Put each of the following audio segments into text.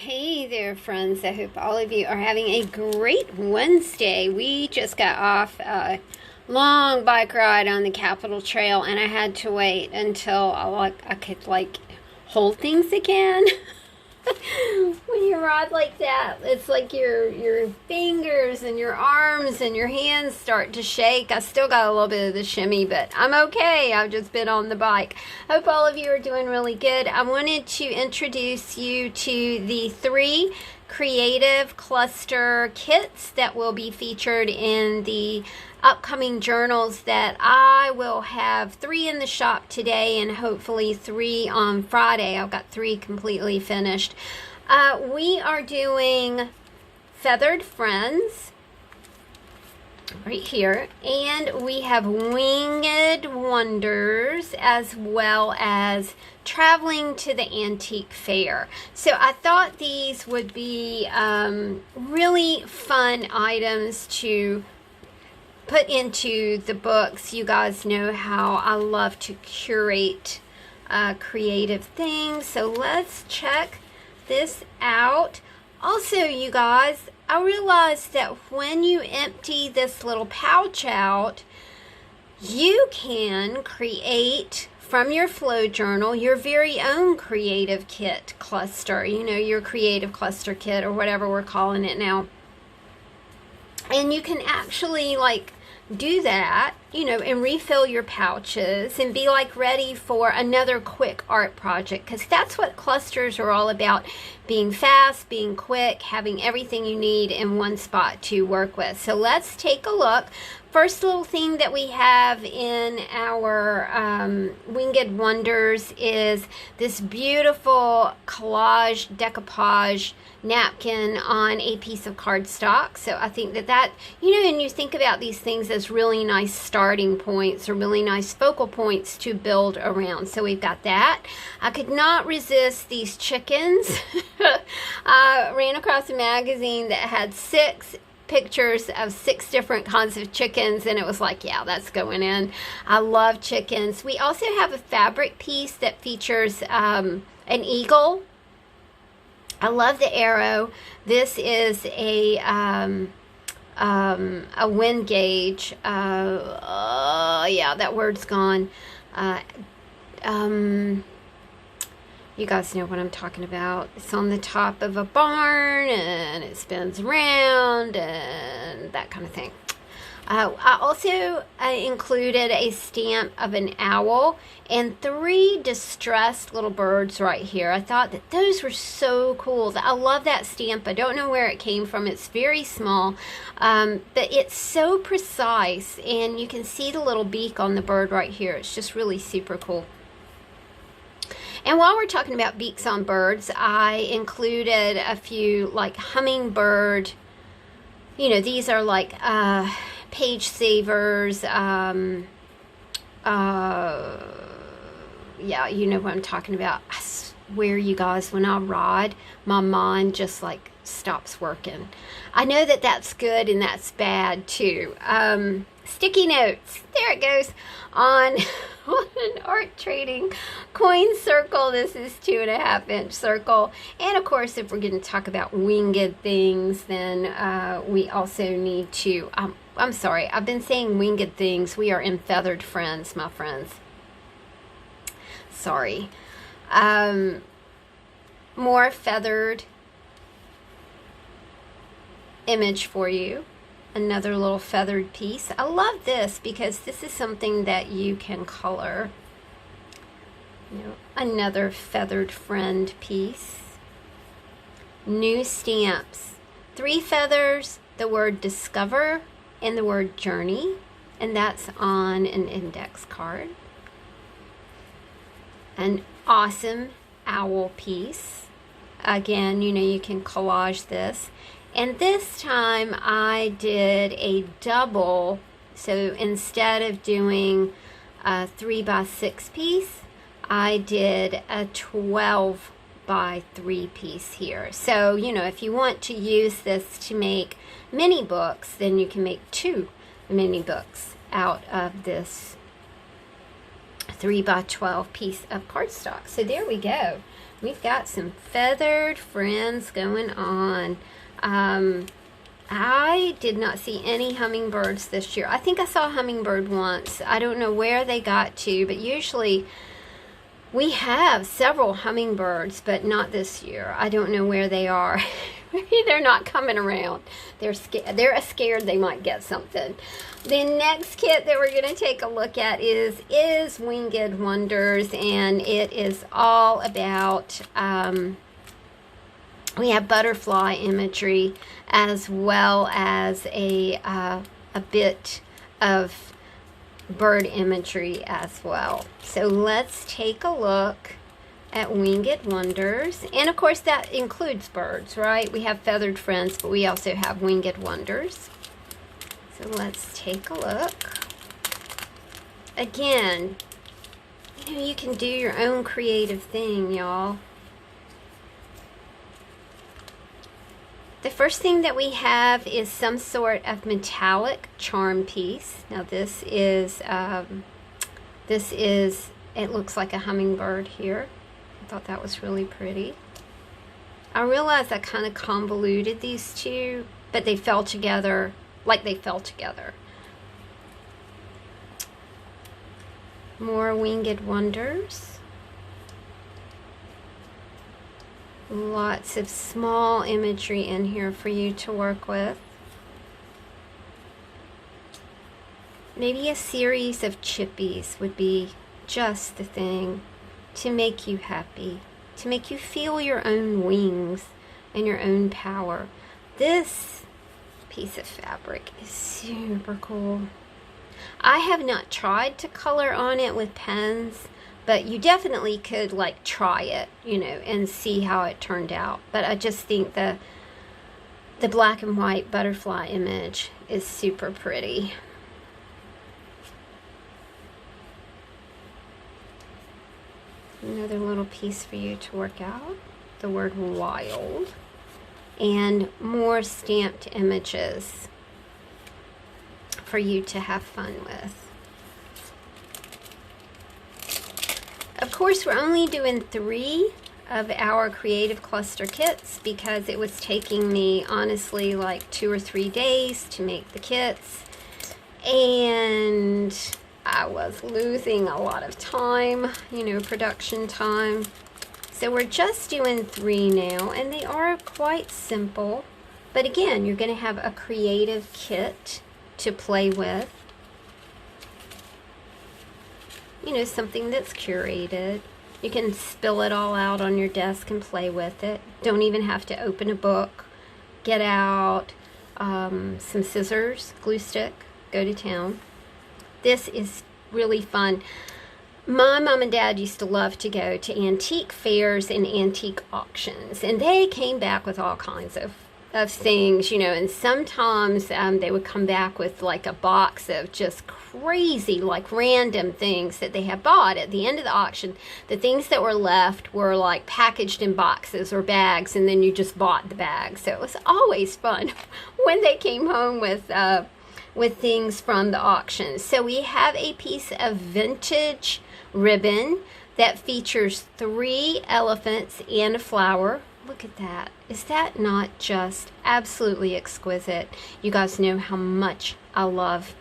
Hey there, friends. I hope all of you are having a great Wednesday. We just got off a long bike ride on the Capitol Trail, and I had to wait until I could hold things again. When you ride like that, it's like your fingers and your arms and your hands start to shake. I still got a little bit of the shimmy, but I'm okay. I've just been on the bike. Hope all of you are doing really good. I wanted to introduce you to the 3 creative cluster kits that will be featured in the upcoming journals that I will have 3 in the shop today and hopefully 3 on Friday. I've got 3 completely finished. We are doing Feathered Friends right here, and we have Winged Wonders, as well as Traveling to the Antique Fair. So I thought these would be really fun items to put into the books. You guys know how I love to curate creative things, so let's check this out. Also, you guys, I realized that when you empty this little pouch out, you can create from your flow journal your very own creative kit cluster, your creative cluster kit or whatever we're calling it now. And you can actually do that, and refill your pouches and be ready for another quick art project, because that's what clusters are all about: being fast, being quick, having everything you need in one spot to work with. So let's take a look. First little thing that we have in our Winged Wonders is this beautiful collage decoupage napkin on a piece of cardstock. So I think that and you think about these things as really nice starting points or really nice focal points to build around. So we've got that. I could not resist these chickens. I ran across a magazine that had 6 pictures of 6 different kinds of chickens, and it was like, yeah, that's going in. I love chickens. We also have a fabric piece that features an eagle. I love the arrow. This is a wind gauge. Yeah, that word's gone. You guys know what I'm talking about. It's on the top of a barn and it spins around and that kind of thing. I also included a stamp of an owl and 3 distressed little birds right here. I thought that those were so cool. I love that stamp. I don't know where it came from. It's very small, but it's so precise, and you can see the little beak on the bird right here. It's just really super cool. And while we're talking about beaks on birds, I included a few hummingbird, these are page savers. Yeah, you know what I'm talking about. I swear, you guys, when I ride, my mind just stops working. I know that that's good and that's bad too. Sticky notes, there it goes, on an art trading coin circle. This is 2.5 inch circle. And of course, if we're going to talk about winged things, then we also need to, I'm sorry, I've been saying winged things. We are in Feathered Friends, my friends. Sorry. More feathered image for you. Another little feathered piece. I love this because this is something that you can color. Another Feathered Friend piece. New stamps. 3 feathers, the word discover, and the word journey. And that's on an index card. An awesome owl piece. Again, you can collage this. And this time I did a double, so instead of doing a 3x6 piece, I did a 12x3 piece here. So, if you want to use this to make mini books, then you can make 2 mini books out of this 3x12 piece of cardstock. So there we go. We've got some feathered friends going on. I did not see any hummingbirds this year. I think I saw a hummingbird once. I don't know where they got to, but usually we have several hummingbirds, but not this year. I don't know where they are. Maybe they're not coming around. They're scared they might get something. The next kit that we're going to take a look at is Winged Wonders, and it is all about, we have butterfly imagery as well as a bit of bird imagery as well. So let's take a look at Winged Wonders. And of course that includes birds, right? We have feathered friends, but we also have Winged Wonders. So let's take a look. Again, you know, you can do your own creative thing, y'all. The first thing that we have is some sort of metallic charm piece. Now this is, it looks like a hummingbird here. I thought that was really pretty. I realized I kind of convoluted these two, but they fell together like they fell together. More Winged Wonders. Lots of small imagery in here for you to work with. Maybe a series of chippies would be just the thing to make you happy, to make you feel your own wings and your own power. This piece of fabric is super cool. I have not tried to color on it with pens, but you definitely could like try it, you know, and see how it turned out. But I just think the black and white butterfly image is super pretty. Another little piece for you to work out, the word wild, and more stamped images for you to have fun with. Of course, we're only doing 3 of our creative cluster kits because it was taking me honestly like 2 or 3 days to make the kits, and I was losing a lot of time, you know, production time. So we're just doing 3 now, and they are quite simple. But again, you're going to have a creative kit to play with. You know, something that's curated. You can spill it all out on your desk and play with it. Don't even have to open a book. Get out some scissors, glue stick, go to town. This is really fun. My mom and dad used to love to go to antique fairs and antique auctions, and they came back with all kinds of things, you know, and sometimes they would come back with like a box of just crazy, like random things that they had bought at the end of the auction. The things that were left were like packaged in boxes or bags, and then you just bought the bag. So it was always fun when they came home with things from the auction. So we have a piece of vintage ribbon that features 3 elephants and a flower. Look at that. Is that not just absolutely exquisite? You guys know how much I love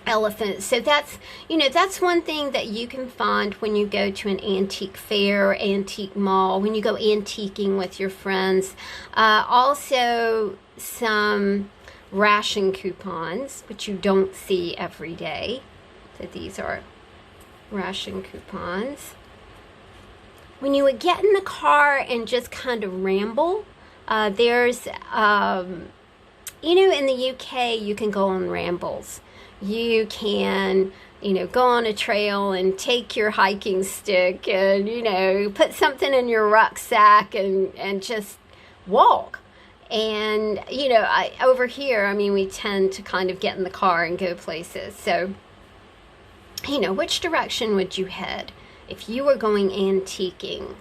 elephants. So that's, you know, that's one thing that you can find when you go to an antique fair, antique mall, when you go antiquing with your friends. Also some ration coupons, which you don't see every day. So these are ration coupons. When you would get in the car and just kind of ramble, there's, you know, in the UK, you can go on rambles. You can, you know, go on a trail and take your hiking stick and, you know, put something in your rucksack and just walk. And, you know, over here, I mean, we tend to kind of get in the car and go places. So, you know, which direction would you head? If you were going antiquing,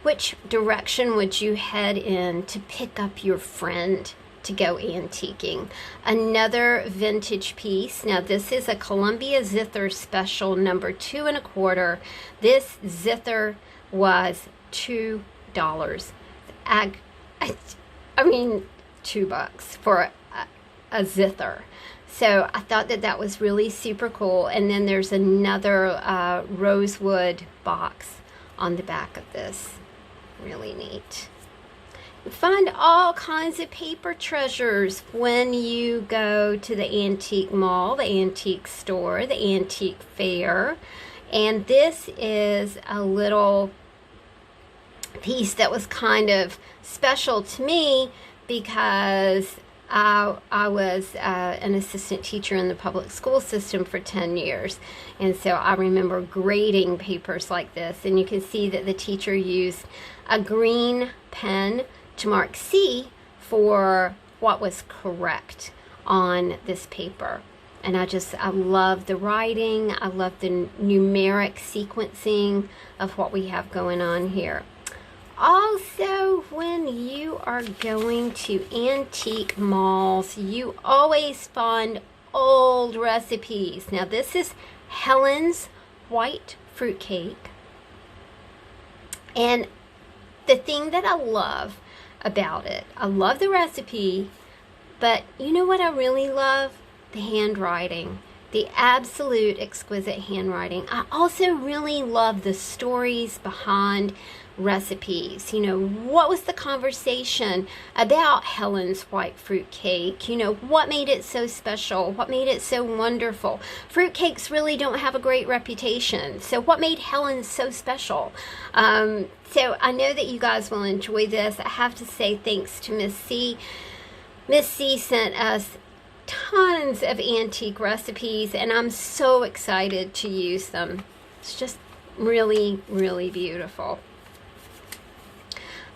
which direction would you head in to pick up your friend to go antiquing? Another vintage piece. Now this is a Columbia Zither Special number 2 1/4. This zither was $2. I mean, $2 for a zither. So I thought that that was really super cool. And then there's another rosewood box on the back of this. Really neat. You find all kinds of paper treasures when you go to the antique mall, the antique store, the antique fair. And this is a little piece that was kind of special to me because I was an assistant teacher in the public school system for 10 years. And so I remember grading papers like this. And you can see that the teacher used a green pen to mark C for what was correct on this paper. And I love the writing. I love the numeric sequencing of what we have going on here. Also, when you are going to antique malls, you always find old recipes. Now, this is Helen's white fruitcake. And the thing that I love about it, I love the recipe, but you know what I really love? The handwriting. The absolute exquisite handwriting. I also really love the stories behind recipes. You know, what was the conversation about Helen's white fruit cake? You know, what made it so special? What made it so wonderful? Fruitcakes really don't have a great reputation. So what made Helen so special? So I know that you guys will enjoy this. I have to say thanks to Miss C. Miss C sent us tons of antique recipes, and I'm so excited to use them. It's just really, really beautiful.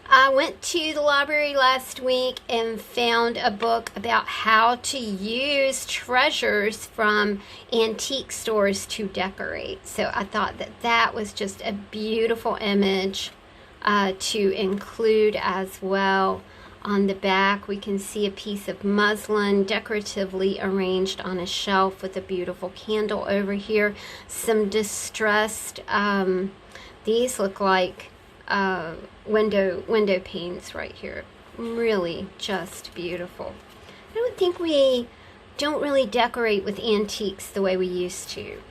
I went to the library last week and found a book about how to use treasures from antique stores to decorate. So I thought that that was just a beautiful image to include as well. On the back, we can see a piece of muslin decoratively arranged on a shelf with a beautiful candle over here. Some distressed, these look like window panes right here. Really just beautiful. I don't think we don't really decorate with antiques the way we used to.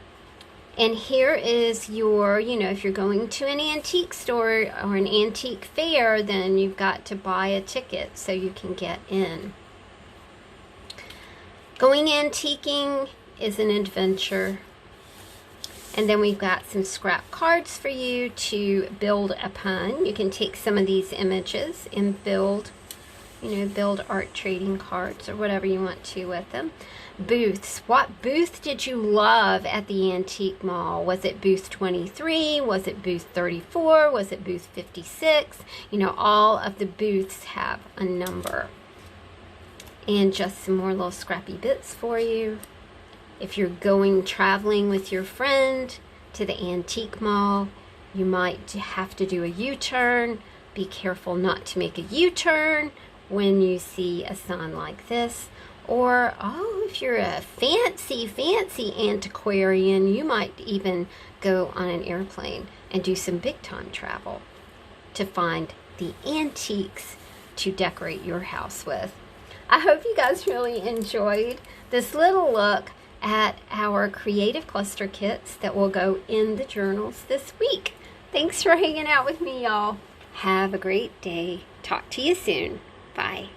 And here is your, you know, if you're going to an antique store or an antique fair, then you've got to buy a ticket so you can get in. Going antiquing is an adventure. And then we've got some scrap cards for you to build upon. You can take some of these images and build, you know, build art trading cards or whatever you want to with them. Booths. What booth did you love at the antique mall? Was it booth 23? Was it booth 34? Was it booth 56? You know, all of the booths have a number. And just some more little scrappy bits for you. If you're going traveling with your friend to the antique mall, you might have to do a U-turn. Be careful not to make a U-turn when you see a sign like this. Or, oh, if you're a fancy antiquarian, you might even go on an airplane and do some big time travel to find the antiques to decorate your house with. I hope you guys really enjoyed this little look at our creative cluster kits that will go in the journals this week. Thanks for hanging out with me, y'all. Have a great day. Talk to you soon. Bye.